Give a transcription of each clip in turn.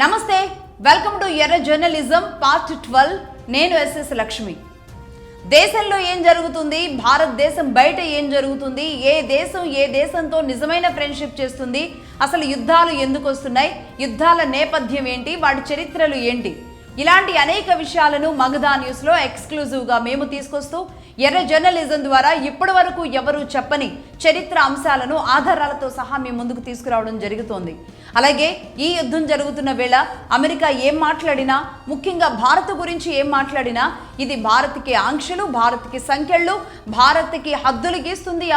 నమస్తే, welcome to ఎర్ర journalism part 12. నేను ఎస్ఎస్ లక్ష్మి. దేశంలో ఏం జరుగుతుంది, భారతదేశం బయట ఏం జరుగుతుంది, ఏ దేశంతో నిజమైన ఫ్రెండ్షిప్ చేస్తుంది, అసలు యుద్ధాలు ఎందుకు వస్తున్నాయి, యుద్ధాల నేపథ్యం ఏంటి, వాటి చరిత్రలు ఏంటి, ఇలాంటి అనేక విషయాలను మగధా న్యూస్లో ఎక్స్క్లూజివ్గా మేము తీసుకొస్తూ ఎర్ర జర్నలిజం ద్వారా ఇప్పటి వరకు ఎవరు చెప్పని చరిత్ర అంశాలను ఆధారాలతో సహా మీ ముందుకు తీసుకురావడం జరుగుతోంది. అలాగే ఈ యుద్ధం జరుగుతున్న వేళ అమెరికా ఏం మాట్లాడినా, ముఖ్యంగా భారత్ గురించి ఏం మాట్లాడినా ఇది భారత్కి ఆంక్షలు, భారత్కి సంఖ్యలు, భారత్కి హద్దులు గీస్తుంది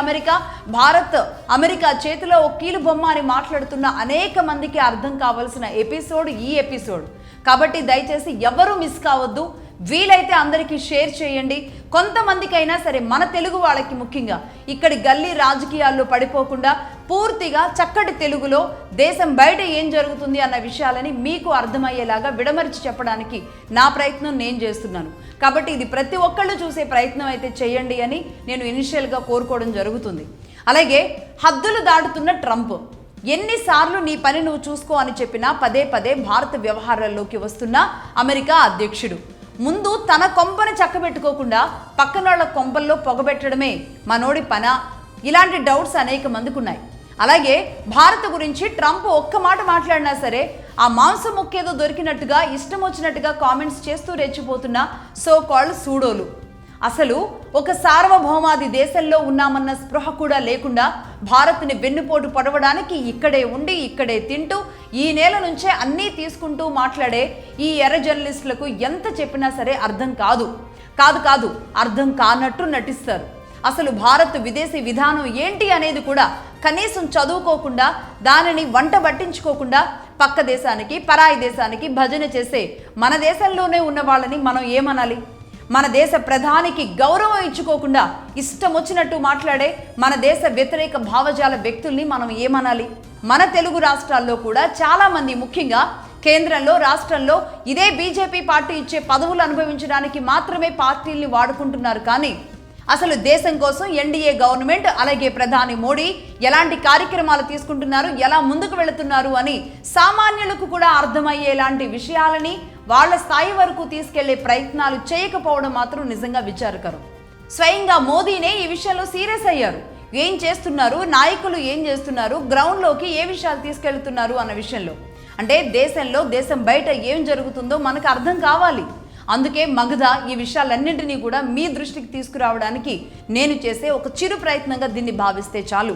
అమెరికా చేతిలో ఒక కీలు బొమ్మ అని మాట్లాడుతున్న అనేక మందికి అర్థం కావాల్సిన ఎపిసోడ్ ఈ ఎపిసోడ్. కాబట్టి దయచేసి ఎవరు మిస్ కావద్దు, వీలైతే అందరికీ షేర్ చేయండి. కొంతమందికైనా సరే, మన తెలుగు వాళ్ళకి ముఖ్యంగా ఇక్కడి గల్లీ రాజకీయాల్లో పడిపోకుండా పూర్తిగా చక్కటి తెలుగులో దేశం బయట ఏం జరుగుతుంది అన్న విషయాలని మీకు అర్థమయ్యేలాగా విడమరిచి చెప్పడానికి నా ప్రయత్నం నేను చేస్తున్నాను. కాబట్టి ఇది ప్రతి ఒక్కళ్ళు చూసే ప్రయత్నం అయితే చేయండి అని నేను ఇనిషియల్గా కోరుకోవడం జరుగుతుంది. అలాగే హద్దులు దాటుతున్న ట్రంప్ ఎన్నిసార్లు నీ పని నువ్వు చూసుకో అని చెప్పినా పదే పదే భారత వ్యవహారాల్లోకి వస్తున్న అమెరికా అధ్యక్షుడు ముందు తన కొంపని చక్కబెట్టుకోకుండా పక్కనోళ్ళ కొంపల్లో పొగబెట్టడమే మనోడి పనా? ఇలాంటి డౌట్స్ అనేక మందికి ఉన్నాయి. అలాగే భారత్ గురించి ట్రంప్ ఒక్క మాట మాట్లాడినా సరే ఆ మాంసం ముక్కేదో దొరికినట్టుగా ఇష్టం వచ్చినట్టుగా కామెంట్స్ చేస్తూ రెచ్చిపోతున్న సో కాల్డ్ సూడోలు. అసలు ఒక సార్వభౌమాది దేశంలో ఉన్నామన్న స్పృహ కూడా లేకుండా భారత్ని వెన్నుపోటు పొడవడానికి ఇక్కడే ఉండి ఇక్కడే తింటూ ఈ నేల నుంచే అన్నీ తీసుకుంటూ మాట్లాడే ఈ ఎర్ర జర్నలిస్టులకు ఎంత చెప్పినా సరే అర్థం కాదు అర్థం కానట్టు నటిస్తారు. అసలు భారత్ విదేశీ విధానం ఏంటి అనేది కూడా కనీసం చదువుకోకుండా, దానిని వంట పట్టించుకోకుండా పక్క దేశానికి పరాయి దేశానికి భజన చేసే మన దేశంలోనే ఉన్న వాళ్ళని మనం ఏమనాలి? మన దేశ ప్రధానికి గౌరవం ఇచ్చుకోకుండా ఇష్టం వచ్చినట్టు మాట్లాడే మన దేశ వ్యతిరేక భావజాల వ్యక్తుల్ని మనం ఏమనాలి? మన తెలుగు రాష్ట్రాల్లో కూడా చాలామంది, ముఖ్యంగా కేంద్రంలో రాష్ట్రంలో ఇదే బీజేపీ పార్టీ ఇచ్చే పదవులు అనుభవించడానికి మాత్రమే పార్టీల్ని వాడుకుంటున్నారు. కానీ అసలు దేశం కోసం ఎన్డీఏ గవర్నమెంట్, అలాగే ప్రధాని మోడీ ఎలాంటి కార్యక్రమాలు తీసుకుంటున్నారు, ఎలా ముందుకు వెళుతున్నారు అని సామాన్యులకు కూడా అర్థమయ్యేలాంటి విషయాలని వాళ్ళ స్థాయి వరకు తీసుకెళ్లే ప్రయత్నాలు చేయకపోవడం మాత్రం నిజంగా విచారకరం. స్వయంగా మోదీనే ఈ విషయంలో సీరియస్ అయ్యారు. ఏం చేస్తున్నారు, నాయకులు ఏం చేస్తున్నారు, గ్రౌండ్లోకి ఏ విషయాలు తీసుకెళ్తున్నారు అన్న విషయంలో. అంటే దేశం బయట ఏం జరుగుతుందో మనకు అర్థం కావాలి. అందుకే మగధ ఈ విషయాలన్నింటినీ కూడా మీ దృష్టికి తీసుకురావడానికి నేను చేసే ఒక చిరు ప్రయత్నంగా దీన్ని భావిస్తే చాలు.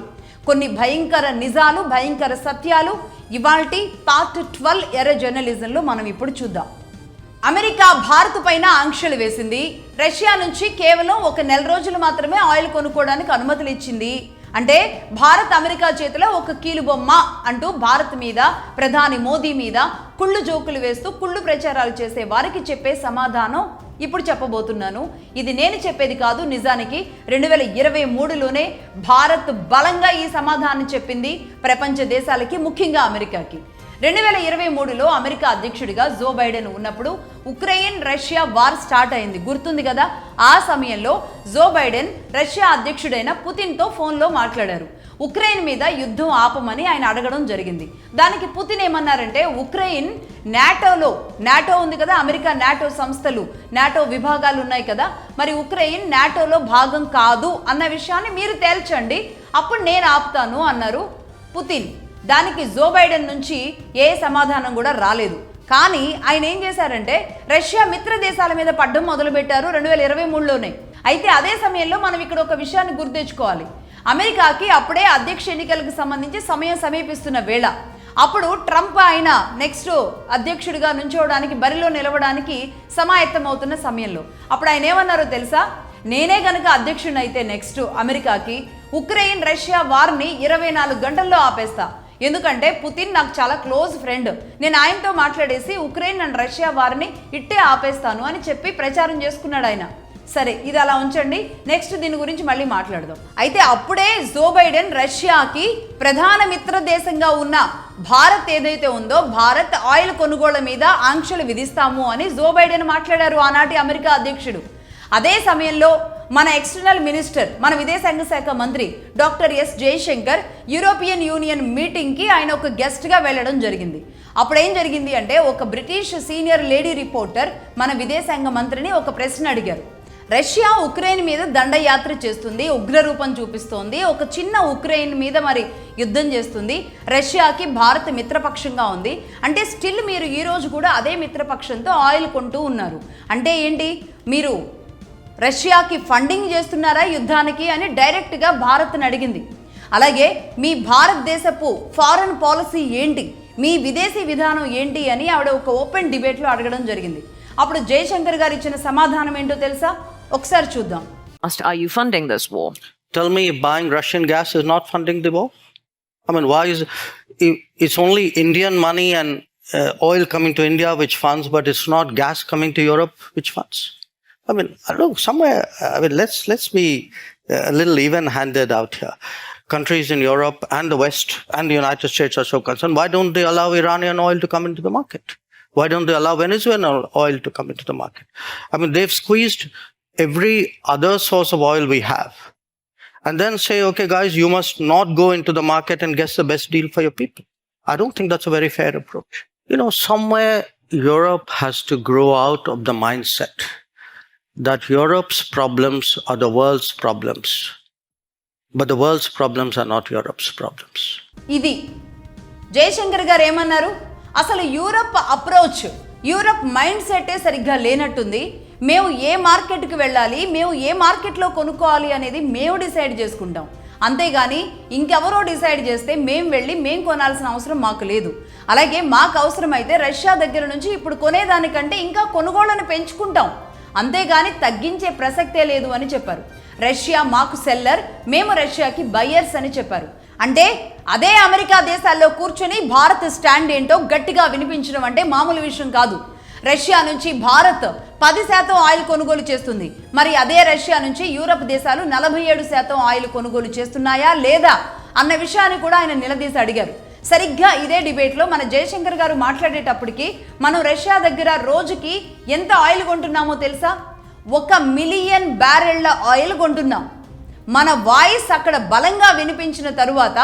కొన్ని భయంకర నిజాలు, భయంకర సత్యాలు ఇవాల్టి పార్ట్ 12 ఎర్ర జర్నలిజంలో మనం ఇప్పుడు చూద్దాం. అమెరికా భారత్ పైన ఆంక్షలు వేసింది. రష్యా నుంచి కేవలం ఒక నెల రోజులు మాత్రమే ఆయిల్ కొనుక్కోవడానికి అనుమతులు ఇచ్చింది. అంటే భారత్ అమెరికా చేతిలో ఒక కీలుబొమ్మ అంటూ భారత్ మీద, ప్రధాని మోదీ మీద కుళ్ళు జోకులు వేస్తూ కుళ్ళు ప్రచారాలు చేసే వారికి చెప్పే సమాధానం ఇప్పుడు చెప్పబోతున్నాను. ఇది నేను చెప్పేది కాదు, నిజానికి 2023లోనే భారత్ బలంగా ఈ సమాధానం చెప్పింది ప్రపంచ దేశాలకి, ముఖ్యంగా అమెరికాకి. 2023లో అమెరికా అధ్యక్షుడిగా జో బైడెన్ ఉన్నప్పుడు ఉక్రెయిన్ రష్యా వార్ స్టార్ట్ అయింది, గుర్తుంది కదా? ఆ సమయంలో జో బైడెన్ రష్యా అధ్యక్షుడైన పుతిన్తో ఫోన్లో మాట్లాడారు. ఉక్రెయిన్ మీద యుద్ధం ఆపమని ఆయన అడగడం జరిగింది. దానికి పుతిన్ ఏమన్నారంటే, ఉక్రెయిన్ నాటో ఉంది కదా, అమెరికా నాటో సంస్థలు, నాటో విభాగాలు ఉన్నాయి కదా, మరి ఉక్రెయిన్ నాటోలో భాగం కాదు అన్న విషయాన్ని మీరు తేల్చండి, అప్పుడు నేను ఆపుతాను అన్నారు పుతిన్. దానికి జో బైడెన్ నుంచి ఏ సమాధానం కూడా రాలేదు. కానీ ఆయన ఏం చేశారంటే రష్యా మిత్ర దేశాల మీద పడ్డం మొదలుపెట్టారు 2023లోనే. అయితే అదే సమయంలో మనం ఇక్కడ ఒక విషయాన్ని గుర్తెచ్చుకోవాలి. అమెరికాకి అప్పుడే అధ్యక్ష ఎన్నికలకు సంబంధించి సమయం సమీపిస్తున్న వేళ, అప్పుడు ట్రంప్ ఆయన నెక్స్ట్ అధ్యక్షుడిగా నుంచోవడానికి, బరిలో నిలవడానికి సమాయత్తమవుతున్న సమయంలో అప్పుడు ఆయన ఏమన్నారో తెలుసా? నేనే గనక అధ్యక్షుడిని అయితే నెక్స్ట్ అమెరికాకి ఉక్రెయిన్ రష్యా వార్ని 24 గంటల్లో ఆపేస్తా. ఎందుకంటే పుతిన్ నాకు చాలా క్లోజ్ ఫ్రెండ్, నేను ఆయనతో మాట్లాడేసి ఉక్రెయిన్ అండ్ రష్యా వారిని ఇట్టే ఆపేస్తాను అని చెప్పి ప్రచారం చేసుకున్నాడు ఆయన. సరే, ఇది అలా ఉంచండి, నెక్స్ట్ దీని గురించి మళ్ళీ మాట్లాడదాం. అయితే అప్పుడే జో బైడెన్ రష్యాకి ప్రధాన మిత్ర దేశంగా ఉన్న భారత్ ఏదైతే ఉందో, భారత్ ఆయిల్ కొనుగోళ్ల మీద ఆంక్షలు విధిస్తాము అని జో బైడెన్ మాట్లాడారు, ఆనాటి అమెరికా అధ్యక్షుడు. అదే సమయంలో మన ఎక్స్టర్నల్ మినిస్టర్, మన విదేశాంగ శాఖ మంత్రి doctor S Jaishankar European Union మీటింగ్కి ఆయన ఒక గెస్ట్గా వెళ్ళడం జరిగింది. అప్పుడు ఏం జరిగింది అంటే ఒక బ్రిటిష్ సీనియర్ లేడీ రిపోర్టర్ మన విదేశాంగ మంత్రిని ఒక ప్రశ్న అడిగారు. రష్యా ఉక్రెయిన్ మీద దండయాత్ర చేస్తుంది, ఉగ్రరూపం చూపిస్తోంది, ఒక చిన్న ఉక్రెయిన్ మీద మరి యుద్ధం చేస్తుంది, రష్యాకి భారత్ మిత్రపక్షంగా ఉంది, అంటే స్టిల్ మీరు ఈరోజు కూడా అదే మిత్రపక్షంతో ఆయిల్ కొంటూ ఉన్నారు, అంటే ఏంటి మీరు రష్యాకి ఫండింగ్ చేస్తున్నారా యుద్ధానికి అని డైరెక్ట్గా భారత్ని అడిగింది. అలాగే మీ భారతదేశపు ఫారెన్ పాలసీ ఏంటి, మీ విదేశీ విధానం ఏంటి అని ఆవిడ ఒక ఓపెన్ డిబేట్లో అడగడం జరిగింది. అప్పుడు జయశంకర్ గారు ఇచ్చిన సమాధానం ఏంటో తెలుసా? ఒకసారి చూద్దాం. Are you funding this war? Tell me if buying Russian gas is not funding the war. I mean, why is it's only Indian money and oil coming to India which funds, but it's not gas coming to Europe which funds? I mean, I don't know, somewhere, I mean, let's be a little even-handed out here. Countries in Europe and the West and the United States are so concerned. Why don't they allow Iranian oil to come into the market? Why don't they allow Venezuelan oil to come into the market? I mean, they've squeezed every other source of oil we have and then say, okay, guys, you must not go into the market and get the best deal for your people. I don't think that's a very fair approach. You know, somewhere Europe has to grow out of the mindset that Europe's problems are the world's problems. But the world's problems are not Europe's problems. ఇది జయశంకర్ గారు ఏమన్నారు? అసలు Europe approach, Europe mind సెట్టే సరిగ్గా లేనట్టుంది. మేము ఏ మార్కెట్కి వెళ్ళాలి, మేము ఏ మార్కెట్లో కొనుక్కోవాలి అనేది మేము డిసైడ్ చేసుకుంటాం, అంతేగాని ఇంకెవరో డిసైడ్ చేస్తే మేము వెళ్ళి మేము కొనాల్సిన అవసరం మాకు లేదు. అలాగే మాకు అవసరమైతే రష్యా దగ్గర నుంచి ఇప్పుడు కొనేదానికంటే ఇంకా కొనుగోళ్లను పెంచుకుంటాం, అంతేగాని తగ్గించే ప్రసక్తే లేదు అని చెప్పారు. రష్యా మాకు సెల్లర్, మేము రష్యాకి బయ్యర్స్ అని చెప్పారు. అంటే అదే అమెరికా దేశాల్లో కూర్చొని భారత్ స్టాండ్ ఏంటో గట్టిగా వినిపించడం అంటే మామూలు విషయం కాదు. రష్యా నుంచి భారత్ 10% ఆయిల్ కొనుగోలు చేస్తుంది, మరి అదే రష్యా నుంచి యూరప్ దేశాలు 47% ఆయిల్ కొనుగోలు చేస్తున్నాయా లేదా అన్న విషయాన్ని కూడా ఆయన నిలదీసి అడిగారు. సరిగ్గా ఇదే డిబేట్లో మన జయశంకర్ గారు మాట్లాడేటప్పటికి మనం రష్యా దగ్గర రోజుకి ఎంత ఆయిల్ కొంటున్నామో తెలుసా? 1 మిలియన్ బ్యారెళ్ల ఆయిల్ కొంటున్నాం. మన వాయిస్ అక్కడ బలంగా వినిపించిన తరువాత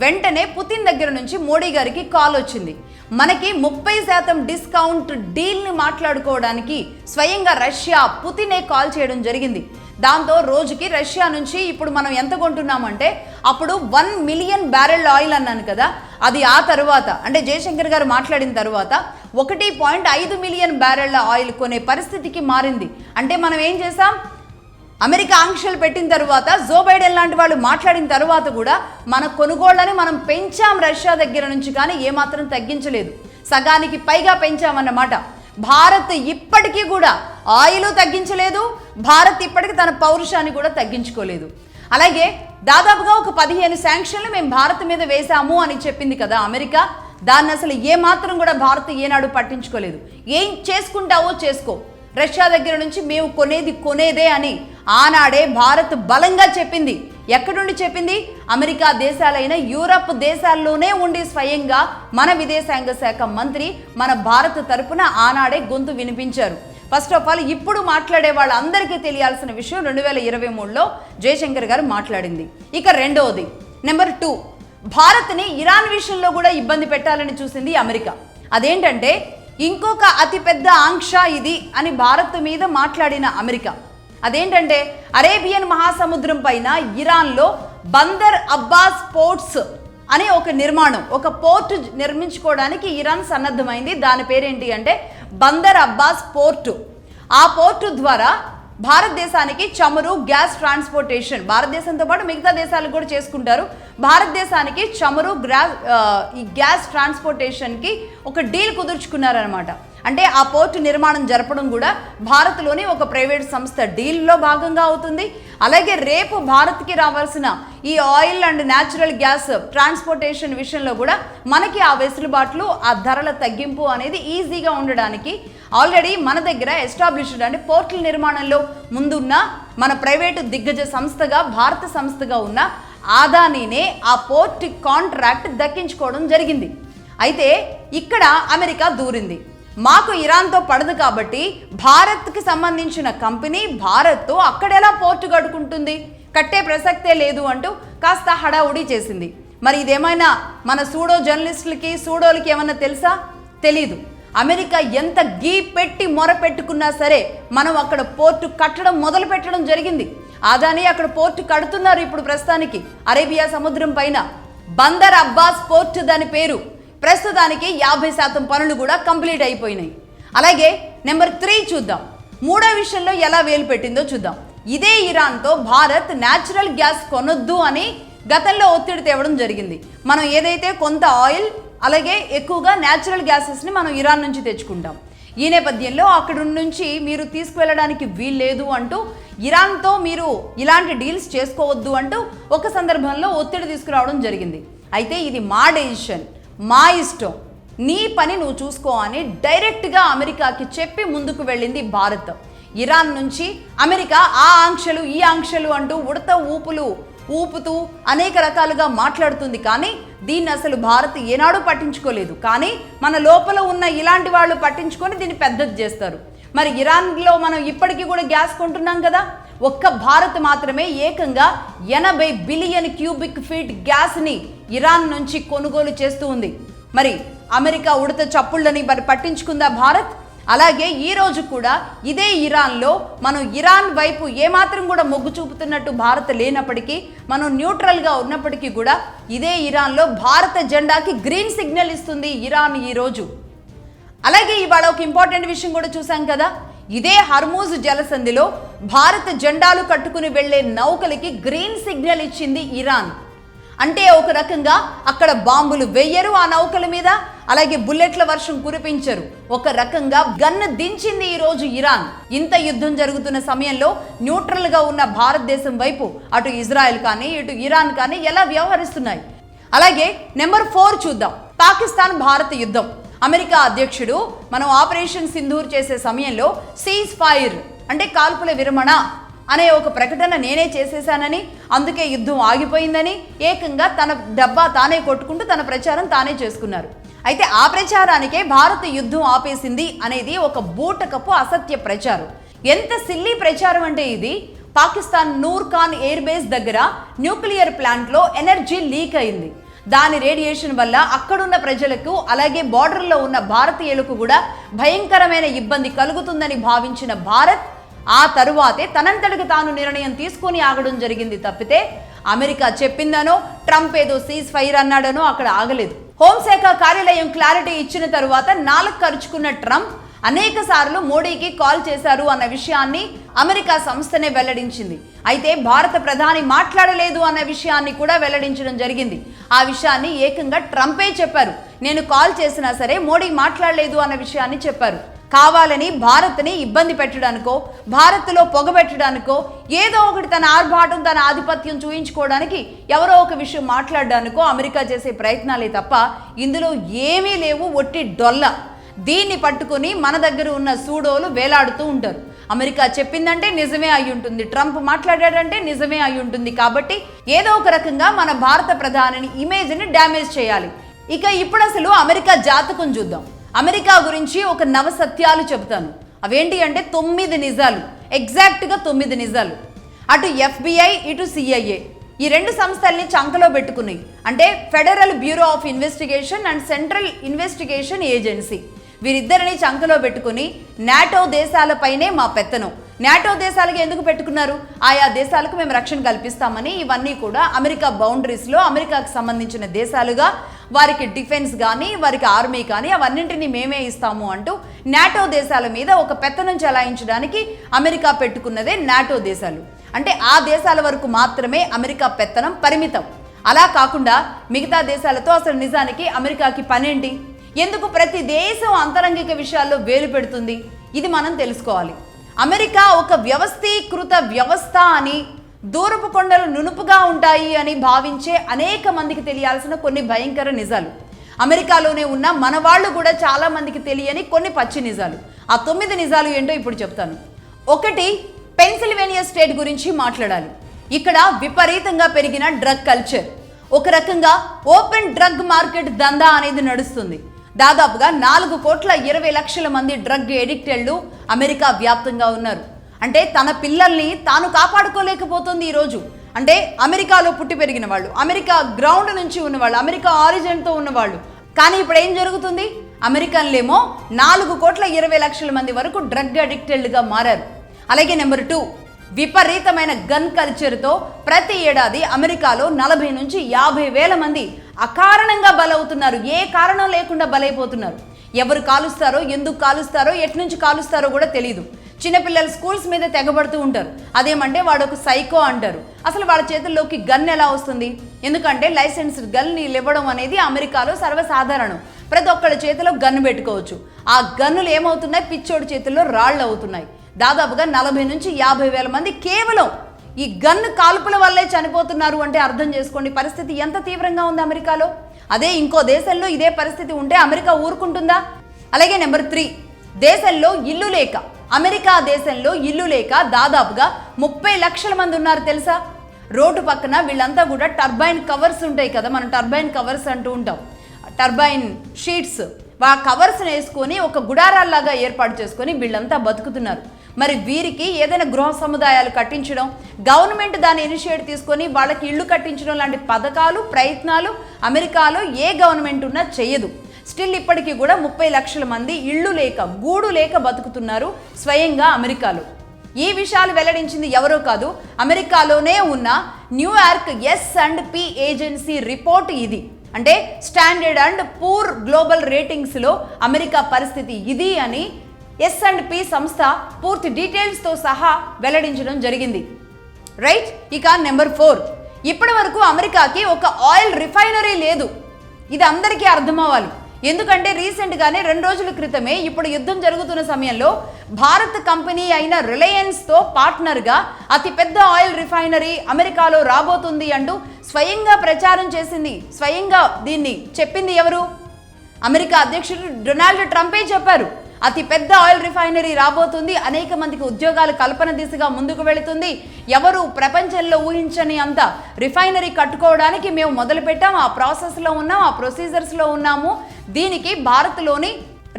వెంటనే పుతిన్ దగ్గర నుంచి మోడీ గారికి కాల్ వచ్చింది. మనకి 30% డిస్కౌంట్ డీల్ని మాట్లాడుకోవడానికి స్వయంగా రష్యా పుతినే కాల్ చేయడం జరిగింది. దాంతో రోజుకి రష్యా నుంచి ఇప్పుడు మనం ఎంత కొంటున్నామంటే, అప్పుడు 1 మిలియన్ బ్యారెల్ ఆయిల్ అన్నాను కదా, అది ఆ తరువాత అంటే జయశంకర్ గారు మాట్లాడిన తర్వాత 1.5 మిలియన్ బ్యారెళ్ల ఆయిల్ కొనే పరిస్థితికి మారింది. అంటే మనం ఏం చేసాం, అమెరికా ఆంక్షలు పెట్టిన తర్వాత, జో బైడెన్ లాంటి వాళ్ళు మాట్లాడిన తర్వాత కూడా మన కొనుగోళ్లని మనం పెంచాం రష్యా దగ్గర నుంచి, కానీ ఏమాత్రం తగ్గించలేదు, సగానికి పైగా పెంచామన్నమాట. భారత్ ఇప్పటికీ కూడా ఆయిల్ తగ్గించలేదు, భారత్ ఇప్పటికీ తన పౌరుషాన్ని కూడా తగ్గించుకోలేదు. అలాగే దాదాపుగా ఒక 15 శాంక్షన్లు మేము భారత్ మీద వేశాము అని చెప్పింది కదా అమెరికా, దాన్ని అసలు ఏమాత్రం కూడా భారత్ ఏనాడు పట్టించుకోలేదు. ఏం చేసుకుంటావో చేసుకో, రష్యా దగ్గర నుంచి మేము కొనేదే అని ఆనాడే భారత్ బలంగా చెప్పింది. ఎక్కడుండి చెప్పింది? అమెరికా దేశాలైన యూరప్ దేశాల్లోనే ఉండి స్వయంగా మన విదేశాంగ శాఖ మంత్రి మన భారత్ తరపున ఆనాడే గొంతు వినిపించారు. ఫస్ట్ ఆఫ్ ఆల్ ఇప్పుడు మాట్లాడే వాళ్ళందరికీ తెలియాల్సిన విషయం 2023లో జయశంకర్ గారు మాట్లాడింది. ఇక రెండవది, నెంబర్ 2, భారత్ని ఇరాన్ విషయంలో కూడా ఇబ్బంది పెట్టాలని చూసింది అమెరికా. అదేంటంటే ఇంకొక అతిపెద్ద ఆంక్ష ఇది అని భారత్ మీద మాట్లాడిన అమెరికా. అదేంటంటే అరేబియన్ మహాసముద్రం పైన ఇరాన్లో బందర్ అబ్బాస్ పోర్ట్స్ అనే ఒక పోర్టు నిర్మించుకోవడానికి ఇరాన్ సన్నద్ధమైంది. దాని పేరేంటి అంటే బందర్ అబ్బాస్ పోర్టు. ఆ పోర్టు ద్వారా భారతదేశానికి చమురు, గ్యాస్ ట్రాన్స్పోర్టేషన్, భారతదేశంతో పాటు మిగతా దేశాలు కూడా చేసుకుంటారు, భారతదేశానికి చమురు, ఈ గ్యాస్ ట్రాన్స్పోర్టేషన్కి ఒక డీల్ కుదుర్చుకున్నారనమాట. అంటే ఆ పోర్టు నిర్మాణం జరపడం కూడా భారత్లోని ఒక ప్రైవేట్ సంస్థ డీల్లో భాగంగా అవుతుంది. అలాగే రేపు భారత్కి రావాల్సిన ఈ oil and natural gas transportation విషయంలో కూడా మనకి ఆ వెసులుబాట్లు, ఆ ధరల తగ్గింపు అనేది ఈజీగా ఉండడానికి ఆల్రెడీ మన దగ్గర ఎస్టాబ్లిష్డ్ అంటే పోర్టుల నిర్మాణంలో ముందున్న మన ప్రైవేటు దిగ్గజ సంస్థగా భారత సంస్థగా ఉన్న ఆదానీనే ఆ పోర్ట్ కాంట్రాక్ట్ దక్కించుకోవడం జరిగింది. అయితే ఇక్కడ అమెరికా దూరింది, మాకు ఇరాన్తో పడదు కాబట్టి భారత్కి సంబంధించిన కంపెనీ భారత్తో అక్కడెలా పోర్టు కట్టుకుంటుంది, కట్టే ప్రసక్తే లేదు అంటూ కాస్త హడావుడి చేసింది. మరి ఇదేమైనా మన సూడో జర్నలిస్టులకి, సూడోలకి ఏమన్నా తెలుసా? తెలీదు. అమెరికా ఎంత గీ పెట్టి మొర పెట్టుకున్నా సరే మనం అక్కడ పోర్టు కట్టడం మొదలు పెట్టడం జరిగింది. అదాని అక్కడ పోర్టు కడుతున్నారు ఇప్పుడు ప్రస్తుతానికి అరేబియా సముద్రం పైన. బందర్ అబ్బాస్ పోర్టు దాని పేరు. ప్రస్తుతానికి 50% పనులు కూడా కంప్లీట్ అయిపోయినాయి. అలాగే నెంబర్ 3 చూద్దాం. మూడో విషయంలో ఎలా వేలు పెట్టిందో చూద్దాం. ఇదే ఇరాన్తో భారత్ న్యాచురల్ గ్యాస్ కొనొద్దు అని గతంలో ఒత్తిడి తేవడం జరిగింది. మనం ఏదైతే కొంత ఆయిల్ అలాగే ఎక్కువగా న్యాచురల్ గ్యాసెస్ని మనం ఇరాన్ నుంచి తెచ్చుకుంటాం. ఈ నేపథ్యంలో అక్కడి నుంచి మీరు తీసుకువెళ్ళడానికి వీల్లేదు అంటూ ఇరాన్తో మీరు ఇలాంటి డీల్స్ చేసుకోవద్దు అంటూ ఒక సందర్భంలో ఒత్తిడి తీసుకురావడం జరిగింది. అయితే ఇది మా డెసిషన్, మా ఇష్టం, నీ పని నువ్వు చూసుకో అని డైరెక్ట్గా అమెరికాకి చెప్పి ముందుకు వెళ్ళింది భారత్. ఇరాన్ నుంచి అమెరికా ఆ ఆంక్షలు ఈ ఆంక్షలు అంటూ ఉడత ఊపుతూ అనేక రకాలుగా మాట్లాడుతుంది. కానీ దీన్ని అసలు భారత్ ఏనాడు పట్టించుకోలేదు. కానీ మన లోపల ఉన్న ఇలాంటి వాళ్ళు పట్టించుకొని దీన్ని పెద్దది చేస్తారు. మరి ఇరాన్లో మనం ఇప్పటికీ కూడా గ్యాస్ కొంటున్నాం కదా. ఒక్క భారత్ మాత్రమే ఏకంగా 80 బిలియన్ క్యూబిక్ ఫీట్ గ్యాస్ని ఇరాన్ నుంచి కొనుగోలు చేస్తూ ఉంది. మరి అమెరికా ఉడత చప్పుళ్ళని మరి పట్టించుకుందా భారత్? అలాగే ఈ రోజు కూడా ఇదే ఇరాన్లో మనం ఇరాన్ వైపు ఏమాత్రం కూడా మొగ్గు చూపుతున్నట్టు భారత్ లేనప్పటికీ, మనం న్యూట్రల్గా ఉన్నప్పటికీ కూడా ఇదే ఇరాన్లో భారత జెండాకి గ్రీన్ సిగ్నల్ ఇస్తుంది ఇరాన్ ఈ రోజు. అలాగే ఇవాళ ఒక ఇంపార్టెంట్ విషయం కూడా చూసాం కదా. ఇదే హర్మూజ్ జలసంధిలో భారత జెండాలు కట్టుకుని వెళ్లే నౌకలకి గ్రీన్ సిగ్నల్ ఇచ్చింది ఇరాన్. అంటే ఒక రకంగా అక్కడ బాంబులు వెయ్యరు ఆ నౌకల మీద, అలాగే బుల్లెట్ల వర్షం కురిపించరు. ఒక రకంగా గన్ను దించింది ఈరోజు ఇరాన్. ఇంత యుద్ధం జరుగుతున్న సమయంలో న్యూట్రల్గా ఉన్న భారతదేశం వైపు అటు ఇజ్రాయెల్ కానీ ఇటు ఇరాన్ కానీ ఎలా వ్యవహరిస్తున్నాయి. అలాగే నెంబర్ 4 చూద్దాం. పాకిస్తాన్ భారత్ యుద్ధం. అమెరికా అధ్యక్షుడు మనం ఆపరేషన్ సింధూర్ చేసే సమయంలో సీజ్ ఫైర్ అంటే కాల్పుల విరమణ అనే ఒక ప్రకటన నేనే చేసేశానని, అందుకే యుద్ధం ఆగిపోయిందని ఏకంగా తన డబ్బా తానే కొట్టుకుంటూ తన ప్రచారం తానే చేసుకున్నారు. అయితే ఆ ప్రచారానికే భారత్ యుద్ధం ఆపేసింది అనేది ఒక బూటకపు అసత్య ప్రచారం. ఎంత సిల్లీ ప్రచారం అంటే ఇది. పాకిస్తాన్ నూర్ ఖాన్ ఎయిర్ బేస్ దగ్గర న్యూక్లియర్ ప్లాంట్లో ఎనర్జీ లీక్ అయింది. దాని రేడియేషన్ వల్ల అక్కడున్న ప్రజలకు అలాగే బార్డర్లో ఉన్న భారతీయులకు కూడా భయంకరమైన ఇబ్బంది కలుగుతుందని భావించిన భారత్ ఆ తరువాతే తనంతటికి తాను నిర్ణయం తీసుకొని ఆగడం జరిగింది తప్పితే అమెరికా చెప్పిందనో ట్రంప్ ఏదో సీజ్ ఫైర్ అన్నాడనో అక్కడ ఆగలేదు. హోంశాఖ కార్యాలయం క్లారిటీ ఇచ్చిన తరువాత నాలుగు ఖర్చుకున్న ట్రంప్ అనేక సార్లు మోడీకి కాల్ చేశారు అన్న విషయాన్ని అమెరికా సంస్థనే వెల్లడించింది. అయితే భారత ప్రధాని మాట్లాడలేదు అన్న విషయాన్ని కూడా వెల్లడించడం జరిగింది. ఆ విషయాన్ని ఏకంగా ట్రంపే చెప్పారు. నేను కాల్ చేసినా సరే మోడీ మాట్లాడలేదు అన్న విషయాన్ని చెప్పారు. కావాలని భారత్ని ఇబ్బంది పెట్టడానికో, భారత్లో పొగబెట్టడానికో, ఏదో ఒకటి తన ఆర్భాటం తన ఆధిపత్యం చూయించుకోవడానికి ఎవరో ఒక విషయం మాట్లాడడానికో అమెరికా చేసే ప్రయత్నాలే తప్ప ఇందులో ఏమీ లేవు, ఒట్టి డొల్ల. దీన్ని పట్టుకుని మన దగ్గర ఉన్న సూడోలు వేలాడుతూ ఉంటారు. అమెరికా చెప్పిందంటే నిజమే అయి ఉంటుంది, ట్రంప్ మాట్లాడాడంటే నిజమే అయి ఉంటుంది. కాబట్టి ఏదో ఒక రకంగా మన భారత ప్రధాని ఇమేజ్ని డ్యామేజ్ చేయాలి. ఇక ఇప్పుడు అసలు అమెరికా జాతకం చూద్దాం. అమెరికా గురించి ఒక నవసత్యాలు చెబుతాను. అవేంటి అంటే 9 నిజాలు, ఎగ్జాక్ట్గా 9 నిజాలు. అటు FBI ఇటు CIA ఈ రెండు సంస్థల్ని చంకలో పెట్టుకున్నాయి. అంటే federal bureau of investigation and central investigation agency వీరిద్దరిని చంకలో పెట్టుకుని నాటో దేశాలపైనే మా పెత్తనం. నాటో దేశాలకి ఎందుకు పెట్టుకున్నారు? ఆయా దేశాలకు మేము రక్షణ కల్పిస్తామని. ఇవన్నీ కూడా అమెరికా బౌండరీస్లో అమెరికాకు సంబంధించిన దేశాలుగా వారికి డిఫెన్స్ కానీ వారికి ఆర్మీ కానీ అవన్నింటినీ మేమే ఇస్తాము అంటూ నాటో దేశాల మీద ఒక పెత్తనం చెలాయించడానికి అమెరికా పెట్టుకున్నదే నాటో దేశాలు. అంటే ఆ దేశాల వరకు మాత్రమే అమెరికా పెత్తనం పరిమితం. అలా కాకుండా మిగతా దేశాలతో అసలు నిజానికి అమెరికాకి పనేంటి? ఎందుకు ప్రతి దేశం అంతరంగిక విషయాల్లో వేలు పెడుతుంది? ఇది మనం తెలుసుకోవాలి. అమెరికా ఒక వ్యవస్థీకృత వ్యవస్థ అని, దూరపు కొండలు నునుపుగా ఉంటాయి అని భావించే అనేక మందికి తెలియాల్సిన కొన్ని భయంకర నిజాలు. అమెరికాలోనే ఉన్న మన వాళ్ళు కూడా చాలా మందికి తెలియని కొన్ని పచ్చి నిజాలు. ఆ 9 నిజాలు ఏంటో ఇప్పుడు చెప్తాను. 1, పెన్సిల్వేనియా స్టేట్ గురించి మాట్లాడాలి. ఇక్కడ విపరీతంగా పెరిగిన డ్రగ్ కల్చర్. ఒక రకంగా ఓపెన్ డ్రగ్ మార్కెట్ దందా అనేది నడుస్తుంది. దాదాపుగా 4,20,00,000 మంది డ్రగ్ ఎడిక్టెడ్లు అమెరికా వ్యాప్తంగా ఉన్నారు. అంటే తన పిల్లల్ని తాను కాపాడుకోలేకపోతుంది ఈరోజు. అంటే అమెరికాలో పుట్టి పెరిగిన వాళ్ళు, అమెరికా గ్రౌండ్ నుంచి ఉన్నవాళ్ళు, అమెరికా ఆరిజిన్తో ఉన్నవాళ్ళు. కానీ ఇప్పుడు ఏం జరుగుతుంది? అమెరికన్లేమో 4,20,00,000 మంది వరకు డ్రగ్ అడిక్టెడ్గా మారారు. అలాగే నెంబర్ 2, విపరీతమైన గన్ కల్చర్తో ప్రతి ఏడాది అమెరికాలో 40 నుంచి 50,000 మంది అకారణంగా బలవుతున్నారు. ఏ కారణం లేకుండా బలైపోతున్నారు. ఎవరు కాలుస్తారో, ఎందుకు కాలుస్తారో, ఎట్నుంచి కాలుస్తారో కూడా తెలియదు. చిన్నపిల్లలు స్కూల్స్ మీద తెగబడుతూ ఉంటారు. అదేమంటే వాడు ఒక సైకో అంటారు. అసలు వాళ్ళ చేతుల్లోకి గన్ ఎలా వస్తుంది? ఎందుకంటే లైసెన్స్డ్ గన్ని ఇవ్వడం అనేది అమెరికాలో సర్వసాధారణం. ప్రతి ఒక్కళ్ళ చేతిలో గన్ను పెట్టుకోవచ్చు. ఆ గన్నులు ఏమవుతున్నాయి? పిచ్చోడి చేతుల్లో రాళ్ళు అవుతున్నాయి. దాదాపుగా 40 నుంచి 50,000 మంది కేవలం ఈ గన్ను కాల్పుల వల్లే చనిపోతున్నారు అంటే అర్థం చేసుకోండి పరిస్థితి ఎంత తీవ్రంగా ఉంది అమెరికాలో. అదే ఇంకో దేశంలో ఇదే పరిస్థితి ఉంటే అమెరికా ఊరుకుంటుందా? అలాగే నెంబర్ 3, దేశంలో ఇల్లు లేక, అమెరికా దేశంలో ఇల్లు లేక దాదాపుగా 30 లక్షల మంది ఉన్నారు తెలుసా? రోడ్డు పక్కన వీళ్ళంతా కూడా టర్బైన్ కవర్స్ ఉంటాయి కదా, మనం టర్బైన్ కవర్స్ అంటూ ఉంటాం, టర్బైన్ షీట్స్, ఆ కవర్స్ని వేసుకొని ఒక గుడారాల్లాగా ఏర్పాటు చేసుకొని వీళ్ళంతా బతుకుతున్నారు. మరి వీరికి ఏదైనా గృహ సముదాయాలు కట్టించడం, గవర్నమెంట్ దాన్ని ఇనిషియేట్ తీసుకొని వాళ్ళకి ఇళ్ళు కట్టించడం లాంటి పథకాలు, ప్రయత్నాలు అమెరికాలో ఏ గవర్నమెంట్ ఉన్నా చేయదు. స్టిల్ ఇప్పటికీ కూడా 30 లక్షల మంది ఇళ్ళు లేక, గూడు లేక బతుకుతున్నారు స్వయంగా అమెరికాలో. ఈ విషయాలు వెల్లడించింది ఎవరో కాదు, అమెరికాలోనే ఉన్న న్యూయార్క్ S&P ఏజెన్సీ రిపోర్ట్ ఇది. అంటే స్టాండర్డ్ అండ్ పూర్ గ్లోబల్ రేటింగ్స్లో అమెరికా పరిస్థితి ఇది అని S&P సంస్థ పూర్తి డీటెయిల్స్తో సహా వెల్లడించడం జరిగింది. రైట్. ఇక నెంబర్ 4, ఇప్పటి వరకు అమెరికాకి ఒక ఆయిల్ రిఫైనరీ లేదు. ఇది అందరికీ అర్థం అవ్వాలి. ఎందుకంటే రీసెంట్గానే 2 రోజుల క్రితమే ఇప్పుడు యుద్ధం జరుగుతున్న సమయంలో భారత్ కంపెనీ అయిన రిలయన్స్తో పార్ట్నర్గా అతిపెద్ద ఆయిల్ రిఫైనరీ అమెరికాలో రాబోతుంది అంటూ స్వయంగా ప్రచారం చేసింది, స్వయంగా దీన్ని చెప్పింది ఎవరు? అమెరికా అధ్యక్షుడు డొనాల్డ్ ట్రంపే చెప్పారు. అతి పెద్ద ఆయిల్ రిఫైనరీ రాబోతుంది, అనేక మందికి ఉద్యోగాల కల్పన దిశగా ముందుకు వెళుతుంది, ఎవరు ప్రపంచంలో ఊహించని అంత రిఫైనరీ కట్టుకోవడానికి మేము మొదలు పెట్టాం, ఆ ప్రాసెస్లో ఉన్నాం, ఆ ప్రొసీజర్స్లో ఉన్నాము. దీనికి భారత్లోని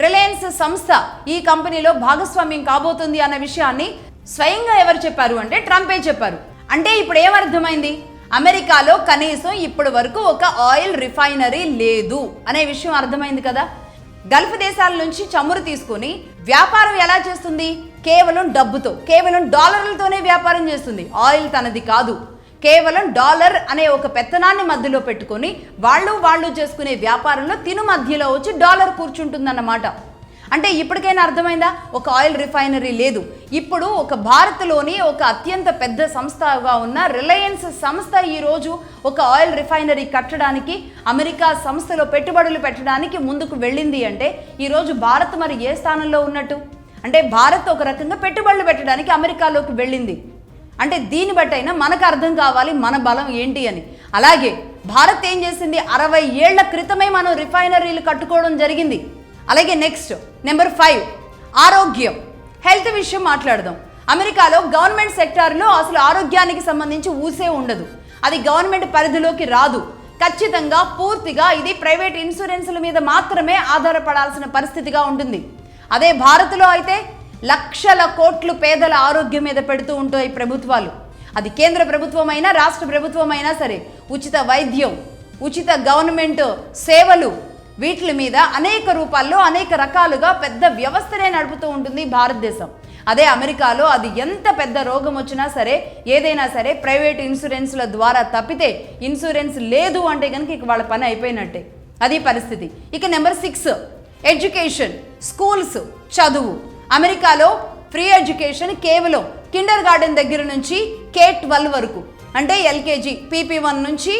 రిలయన్స్ సంస్థ ఈ కంపెనీలో భాగస్వామ్యం కాబోతుంది అన్న విషయాన్ని స్వయంగా ఎవరు చెప్పారు అంటే ట్రంపే చెప్పారు. అంటే ఇప్పుడు ఏమర్థమైంది? అమెరికాలో కనీసం ఇప్పటి వరకు ఒక ఆయిల్ రిఫైనరీ లేదు అనే విషయం అర్థమైంది కదా. గల్ఫ్ దేశాల నుంచి చమురు తీసుకొని వ్యాపారం ఎలా చేస్తుంది? కేవలం డబ్బుతో, కేవలం డాలర్లతోనే వ్యాపారం చేస్తుంది. ఆయిల్ తనది కాదు. కేవలం డాలర్ అనే ఒక పెత్తనాన్ని మధ్యలో పెట్టుకొని వాళ్ళు చేసుకునే వ్యాపారంలో తిను మధ్యలో వచ్చి డాలర్ కూర్చుంటుందన్నమాట. అంటే ఇప్పటికైనా అర్థమైందా? ఒక ఆయిల్ రిఫైనరీ లేదు. ఇప్పుడు ఒక భారత్లోని ఒక అత్యంత పెద్ద సంస్థగా ఉన్న రిలయన్స్ సంస్థ ఈరోజు ఒక ఆయిల్ రిఫైనరీ కట్టడానికి, అమెరికా సంస్థలో పెట్టుబడులు పెట్టడానికి ముందుకు వెళ్ళింది అంటే ఈరోజు భారత్ మరి ఏ స్థానంలో ఉన్నట్టు? అంటే భారత్ ఒక రకంగా పెట్టుబడులు పెట్టడానికి అమెరికాలోకి వెళ్ళింది. అంటే దీన్ని బట్టి అయినా మనకు అర్థం కావాలి మన బలం ఏంటి అని. అలాగే భారత్ ఏం చేసింది? 60 ఏళ్ల క్రితమే మనం రిఫైనరీలు కట్టుకోవడం జరిగింది. అలాగే నెక్స్ట్ నెంబర్ 5, ఆరోగ్యం, హెల్త్ విషయం మాట్లాడదాం. అమెరికాలో గవర్నమెంట్ సెక్టార్లో అసలు ఆరోగ్యానికి సంబంధించి ఊసే ఉండదు. అది గవర్నమెంట్ పరిధిలోకి రాదు. ఖచ్చితంగా పూర్తిగా ఇది ప్రైవేట్ ఇన్సూరెన్స్ల మీద మాత్రమే ఆధారపడాల్సిన పరిస్థితిగా ఉంటుంది. అదే భారత్లో అయితే లక్షల కోట్లు పేదల ఆరోగ్యం మీద పెడుతూ ఉంటాయి ప్రభుత్వాలు. అది కేంద్ర ప్రభుత్వం అయినా రాష్ట్ర ప్రభుత్వం అయినా సరే, ఉచిత వైద్యం, ఉచిత గవర్నమెంట్ సేవలు, వీటి మీద అనేక రూపాల్లో అనేక రకాలుగా పెద్ద వ్యవస్థనే నడుపుతూ ఉంటుంది భారతదేశం. అదే అమెరికాలో అది ఎంత పెద్ద రోగం వచ్చినా సరే, ఏదైనా సరే ప్రైవేట్ ఇన్సూరెన్స్ల ద్వారా తప్పితే ఇన్సూరెన్స్ లేదు అంటే కనుక ఇక వాళ్ళ పని అయిపోయినట్టే. అది పరిస్థితి. ఇక నెంబర్ 6, ఎడ్యుకేషన్, స్కూల్స్, చదువు. అమెరికాలో ఫ్రీ ఎడ్యుకేషన్ కేవలం కిండర్ గార్డెన్ దగ్గర నుంచి K-12 వరకు, అంటే LKG, PP1 నుంచి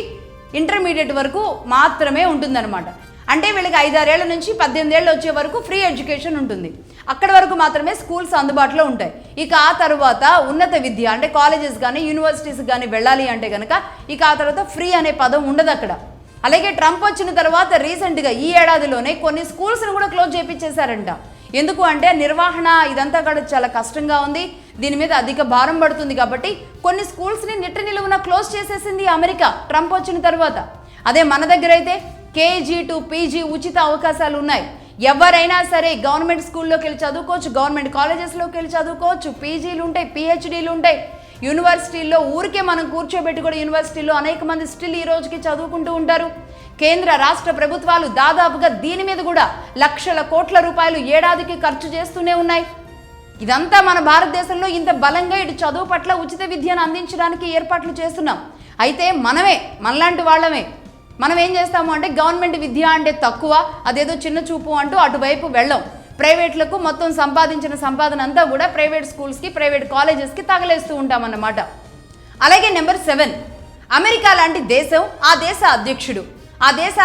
ఇంటర్మీడియట్ వరకు మాత్రమే ఉంటుందన్నమాట. అంటే వీళ్ళకి 5-6 ఏళ్ల నుంచి 18 ఏళ్ళు వచ్చే వరకు ఫ్రీ ఎడ్యుకేషన్ ఉంటుంది. అక్కడి వరకు మాత్రమే స్కూల్స్ అందుబాటులో ఉంటాయి. ఇక ఆ తర్వాత ఉన్నత విద్య అంటే కాలేజెస్ కానీ యూనివర్సిటీస్ కానీ వెళ్ళాలి అంటే కనుక ఇక ఆ తర్వాత ఫ్రీ అనే పదం ఉండదు అక్కడ. అలాగే ట్రంప్ వచ్చిన తర్వాత రీసెంట్గా ఈ ఏడాదిలోనే కొన్ని స్కూల్స్ని కూడా క్లోజ్ చేయించేశారంట. ఎందుకు అంటే నిర్వహణ ఇదంతా కూడా చాలా కష్టంగా ఉంది, దీని మీద అధిక భారం పడుతుంది కాబట్టి కొన్ని స్కూల్స్ని నిట్ట నిలువున క్లోజ్ చేసేసింది అమెరికా ట్రంప్ వచ్చిన తర్వాత. అదే మన దగ్గర అయితే KG to PG ఉచిత అవకాశాలు ఉన్నాయి. ఎవరైనా సరే గవర్నమెంట్ స్కూల్లోకి వెళ్ళి చదువుకోవచ్చు, గవర్నమెంట్ కాలేజెస్లోకి వెళ్ళి చదువుకోవచ్చు, PGలు ఉంటాయి, PhDలు ఉంటాయి. యూనివర్సిటీల్లో ఊరికే మనం కూర్చోబెట్టి కూడా యూనివర్సిటీలో అనేక మంది స్టిల్ ఈ రోజుకి చదువుకుంటూ ఉంటారు. కేంద్ర రాష్ట్ర ప్రభుత్వాలు దాదాపుగా దీని మీద కూడా లక్షల కోట్ల రూపాయలు ఏడాదికి ఖర్చు చేస్తూనే ఉన్నాయి. ఇదంతా మన భారతదేశంలో ఇంత బలంగా ఇటు చదువు పట్ల ఉచిత విద్యను అందించడానికి ఏర్పాట్లు చేస్తున్నాం. అయితే మనలాంటి వాళ్ళమే మనం ఏం చేస్తాము అంటే గవర్నమెంట్ విద్య అంటే తక్కువ, అదేదో చిన్న చూపు అంటూ అటువైపు వెళ్ళం. ప్రైవేట్లకు మొత్తం సంపాదించిన సంపాదన అంతా కూడా ప్రైవేట్ స్కూల్స్కి, ప్రైవేట్ కాలేజెస్కి తగలేస్తూ ఉంటాం అన్నమాట. అలాగే నెంబర్ 7, అమెరికా లాంటి దేశం, ఆ దేశ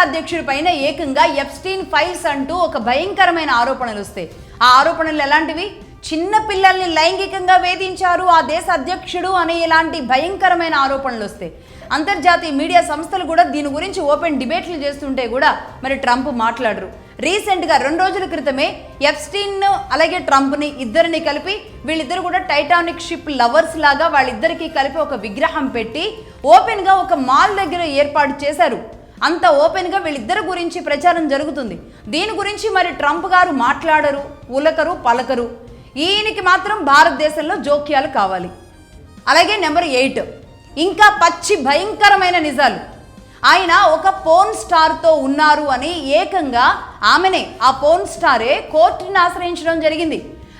అధ్యక్షుడి పైన ఏకంగా ఎప్స్టీన్ ఫైల్స్ అంటూ ఒక భయంకరమైన ఆరోపణలు వస్తాయి. ఆ ఆరోపణలు ఎలాంటివి? చిన్న పిల్లల్ని లైంగికంగా వేధించారు ఆ దేశ అధ్యక్షుడు అనే ఇలాంటి భయంకరమైన ఆరోపణలు వస్తాయి. అంతర్జాతీయ మీడియా సంస్థలు కూడా దీని గురించి ఓపెన్ డిబేట్లు చేస్తుంటే కూడా మరి ట్రంప్ మాట్లాడరు. రీసెంట్గా 2 రోజుల క్రితమే ఎప్స్టీన్ అలాగే ట్రంప్ని ఇద్దరిని కలిపి వీళ్ళిద్దరు కూడా టైటానిక్ షిప్ లవర్స్ లాగా వాళ్ళిద్దరికీ కలిపి ఒక విగ్రహం పెట్టి ఓపెన్గా ఒక మాల్ దగ్గర ఏర్పాటు చేశారు. అంత ఓపెన్గా వీళ్ళిద్దరి గురించి ప్రచారం జరుగుతుంది. దీని గురించి మరి ట్రంప్ గారు మాట్లాడరు, ఉలకరు, పలకరు. ఈయనకి మాత్రం భారతదేశంలో జోక్యాలు కావాలి. అలాగే నెంబర్ 8, ఇంకా పచ్చి భయంకరమైన నిజాలు. ఆయన ఒక పోర్న్ స్టార్తో ఉన్నారు అని ఏకంగా ఆమెనే, ఆ పోర్న్ స్టారే కోర్టుని ఆశ్రయించడం జరిగింది.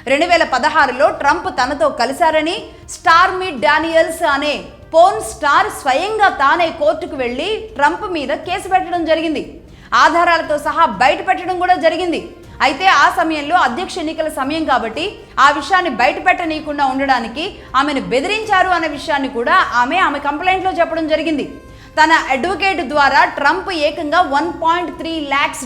2016లో ట్రంప్ తనతో కలిశారని స్టార్మీ డానియల్స్ అనే పోర్న్ స్టార్ స్వయంగా తానే కోర్టుకు వెళ్ళి ట్రంప్ మీద కేసు పెట్టడం జరిగింది. ఆధారాలతో సహా బయట పెట్టడం కూడా జరిగింది. అయితే ఆ సమయంలో అధ్యక్ష ఎన్నికల సమయం కాబట్టి ఆ విషయాన్ని బయట పెట్టనీయకుండా ఉండడానికి ఆమెను బెదిరించారు అనే విషయాన్ని కూడా ఆమె కంప్లైంట్లో చెప్పడం జరిగింది. తన అడ్వకేట్ ద్వారా ట్రంప్ ఏకంగా $1.3 lakhs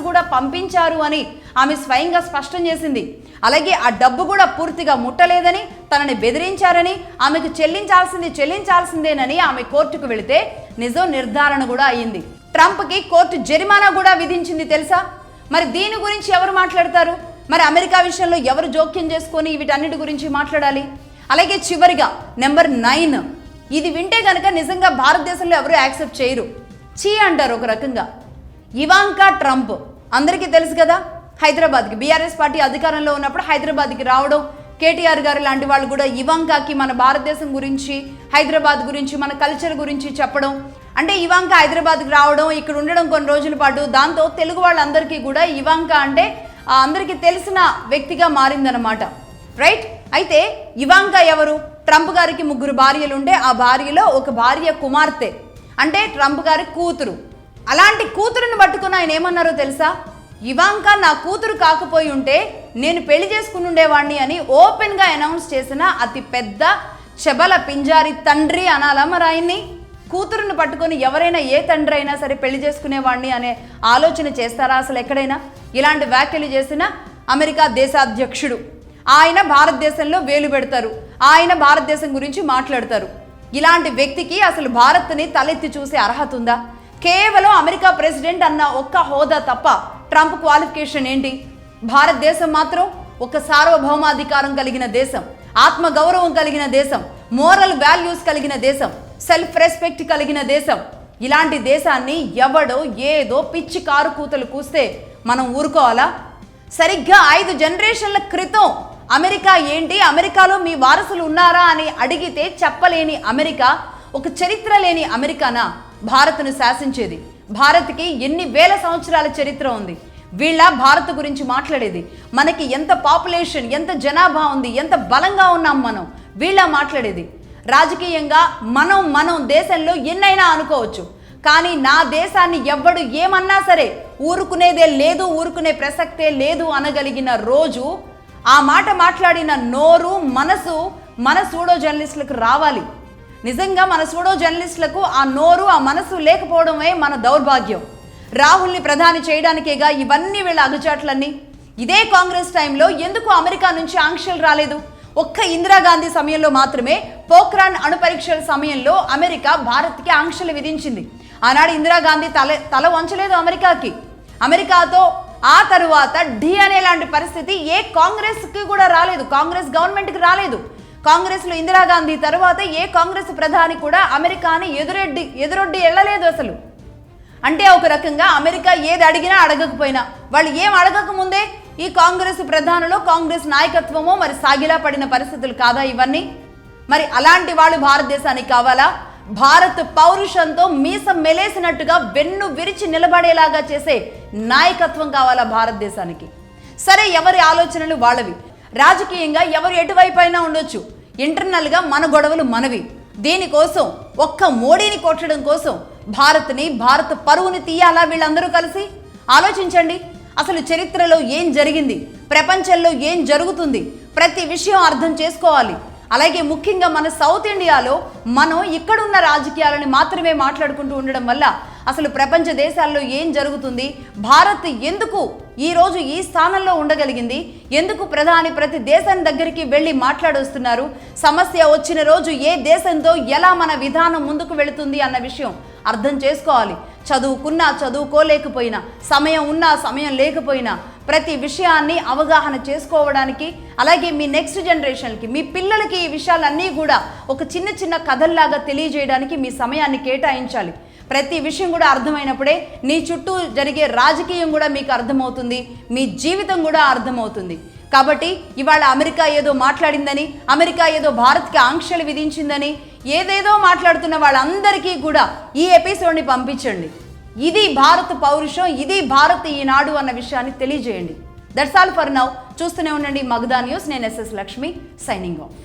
కూడా పంపించారు అని ఆమె స్వయంగా స్పష్టం చేసింది. అలాగే ఆ డబ్బు కూడా పూర్తిగా ముట్టలేదని, తనని బెదిరించారని, ఆమెకు చెల్లించాల్సిందేనని ఆమె కోర్టుకు వెళితే నిజం నిర్ధారణ కూడా అయ్యింది. ట్రంప్కి కోర్టు జరిమానా కూడా విధించింది తెలుసా? మరి దీని గురించి ఎవరు మాట్లాడతారు? మరి అమెరికా విషయంలో ఎవరు జోక్యం చేసుకొని వీటన్నిటి గురించి మాట్లాడాలి? అలాగే చివరిగా నెంబర్ 9, ఇది వింటే కనుక నిజంగా భారతదేశంలో ఎవరు యాక్సెప్ట్ చేయరు, చీ అంటారు ఒక రకంగా. ఇవాంకా ట్రంప్ అందరికీ తెలుసు కదా, హైదరాబాద్కి బీఆర్ఎస్ పార్టీ అధికారంలో ఉన్నప్పుడు హైదరాబాద్కి రావడం, కేటీఆర్ గారు లాంటి వాళ్ళు కూడా ఇవాంకాకి మన భారతదేశం గురించి, హైదరాబాద్ గురించి, మన కల్చర్ గురించి చెప్పడం. అంటే ఇవాంకా హైదరాబాద్కి రావడం, ఇక్కడ ఉండడం కొన్ని రోజుల పాటు, దాంతో తెలుగు వాళ్ళందరికీ కూడా ఇవాంకా అంటే అందరికీ తెలిసిన వ్యక్తిగా మారిందనమాట, రైట్? అయితే ఇవాంకా ఎవరు? ట్రంప్ గారికి 3 భార్యలు ఉంటే ఆ భార్యలో ఒక భార్య కుమార్తె, అంటే ట్రంప్ గారి కూతురు. అలాంటి కూతురుని పట్టుకుని ఆయన ఏమన్నారో తెలుసా? ఇవాంకా నా కూతురు కాకపోయి ఉంటే నేను పెళ్లి చేసుకుని ఉండేవాడిని అని ఓపెన్గా అనౌన్స్ చేసిన అతి పెద్ద చెబల పింజారి తండ్రి అనాలా మరి ఆయన్ని? కూతురుని పట్టుకొని ఎవరైనా, ఏ తండ్రి అయినా సరే పెళ్లి చేసుకునేవాడిని అనే ఆలోచన చేస్తారా అసలు ఎక్కడైనా? ఇలాంటి వ్యాఖ్యలు చేసిన అమెరికా దేశాధ్యక్షుడు ఆయన భారతదేశంలో వేలు పెడతారు, ఆయన భారతదేశం గురించి మాట్లాడతారు. ఇలాంటి వ్యక్తికి అసలు భారత్ని తలెత్తి చూసే అర్హత ఉందా? కేవలం అమెరికా ప్రెసిడెంట్ అన్న ఒక్క హోదా తప్ప ట్రంప్ క్వాలిఫికేషన్ ఏంటి? భారతదేశం మాత్రం ఒక సార్వభౌమాధికారం కలిగిన దేశం, ఆత్మగౌరవం కలిగిన దేశం, మోరల్ వాల్యూస్ కలిగిన దేశం, సెల్ఫ్ రెస్పెక్ట్ కలిగిన దేశం. ఇలాంటి దేశాన్ని ఎవడో ఏదో పిచ్చి కారు కూతలు కూస్తే మనం ఊరుకోవాలా? సరిగ్గా 5 జనరేషన్ల క్రితం అమెరికా ఏంటి, అమెరికాలో మీ వారసులు ఉన్నారా అని అడిగితే చెప్పలేని అమెరికా, ఒక చరిత్ర లేని అమెరికానా భారత్ను శాసించేది? భారత్కి ఎన్ని వేల సంవత్సరాల చరిత్ర ఉంది. వీళ్ళ భారత్ గురించి మాట్లాడేది? మనకి ఎంత పాపులేషన్, ఎంత జనాభా ఉంది, ఎంత బలంగా ఉన్నాం మనం, వీళ్ళ మాట్లాడేది? రాజకీయంగా మనం దేశంలో ఎన్నైనా అనుకోవచ్చు, కానీ నా దేశాన్ని ఎవ్వడు ఏమన్నా సరే ఊరుకునేదే లేదు, ఊరుకునే ప్రసక్తే లేదు అనగలిగిన రోజు, ఆ మాట మాట్లాడిన నోరు, మనసు మన సూడో జర్నలిస్టులకు రావాలి. నిజంగా మన సూడో జర్నలిస్టులకు ఆ నోరు, ఆ మనసు లేకపోవడమే మన దౌర్భాగ్యం. రాహుల్ని ప్రధాని చేయడానికేగా ఇవన్నీ వీళ్ళ అగచాట్లన్నీ. ఇదే కాంగ్రెస్ టైంలో ఎందుకు అమెరికా నుంచి ఆంక్షలు రాలేదు? ఒక్క ఇందిరాగాంధీ సమయంలో మాత్రమే, పోఖ్రాన్ అణు పరీక్షల సమయంలో అమెరికా భారత్కి ఆంక్షలు విధించింది. ఆనాడు ఇందిరాగాంధీ తల వంచలేదు అమెరికాకి. అమెరికాతో ఆ తరువాత ఢీ అనే లాంటి పరిస్థితి ఏ కాంగ్రెస్కి కూడా రాలేదు, కాంగ్రెస్ గవర్నమెంట్కి రాలేదు. కాంగ్రెస్లో ఇందిరాగాంధీ తర్వాత ఏ కాంగ్రెస్ ప్రధాని కూడా అమెరికాని ఎదురొడ్డి వెళ్ళలేదు అసలు. అంటే ఒక రకంగా అమెరికా ఏది అడిగినా అడగకపోయినా, వాళ్ళు ఏం అడగకముందే ఈ కాంగ్రెస్ ప్రధానులు, కాంగ్రెస్ నాయకత్వమో మరి సాగిలా పడిన పరిస్థితులు కాదా ఇవన్నీ? మరి అలాంటి వాళ్ళు భారతదేశానికి కావాలా? భారత్ పౌరుషంతో మీసం మెలేసినట్టుగా వెన్ను విరిచి నిలబడేలాగా చేసే నాయకత్వం కావాలా భారతదేశానికి. సరే, ఎవరి ఆలోచనలు వాళ్ళవి, రాజకీయంగా ఎవరు ఎటువైపు అయినా ఉండొచ్చు, ఇంటర్నల్గా మన గొడవలు మనవి. దీనికోసం ఒక్క మోడీని కొట్టడం కోసం భారత పరువుని తీయాలా వీళ్ళందరూ కలిసి? ఆలోచించండి. అసలు చరిత్రలో ఏం జరిగింది, ప్రపంచంలో ఏం జరుగుతుంది, ప్రతి విషయం అర్థం చేసుకోవాలి. అలాగే ముఖ్యంగా మన సౌత్ ఇండియాలో మనం ఇక్కడున్న రాజకీయాలను మాత్రమే మాట్లాడుకుంటూ ఉండడం వల్ల అసలు ప్రపంచ దేశాల్లో ఏం జరుగుతుంది, భారత్ ఎందుకు ఈరోజు ఈ స్థానంలో ఉండగలిగింది, ఎందుకు ప్రధాని ప్రతి దేశం దగ్గరికి వెళ్ళి మాట్లాడొస్తున్నారు, సమస్య వచ్చిన రోజు ఏ దేశంతో ఎలా మన విధానం ముందుకు వెళుతుంది అన్న విషయం అర్థం చేసుకోవాలి. చదువుకున్నా చదువుకోలేకపోయినా, సమయం ఉన్నా సమయం లేకపోయినా ప్రతి విషయాన్ని అవగాహన చేసుకోవడానికి, అలాగే మీ నెక్స్ట్ జనరేషన్కి, మీ పిల్లలకి ఈ విషయాలన్నీ కూడా ఒక చిన్న చిన్న కథల్లాగా తెలియజేయడానికి మీ సమయాన్ని కేటాయించాలి. ప్రతి విషయం కూడా అర్థమైనప్పుడే నీ చుట్టూ జరిగే రాజకీయం కూడా మీకు అర్థమవుతుంది, మీ జీవితం కూడా అర్థమవుతుంది. కాబట్టి ఇవాళ అమెరికా ఏదో మాట్లాడిందని, అమెరికా ఏదో భారత్కి ఆంక్షలు విధించిందని ఏదేదో మాట్లాడుతున్న వాళ్ళందరికీ కూడా ఈ ఎపిసోడ్ని పంపించండి. ఇది భారత పౌరుషం, ఇది భారత్ ఈనాడు అన్న విషయాన్ని తెలియజేయండి. That's all for now. చూస్తూనే ఉండండి మగధా న్యూస్. నేను ఎస్ఎస్ లక్ష్మి, సైనింగ్ ఆఫ్.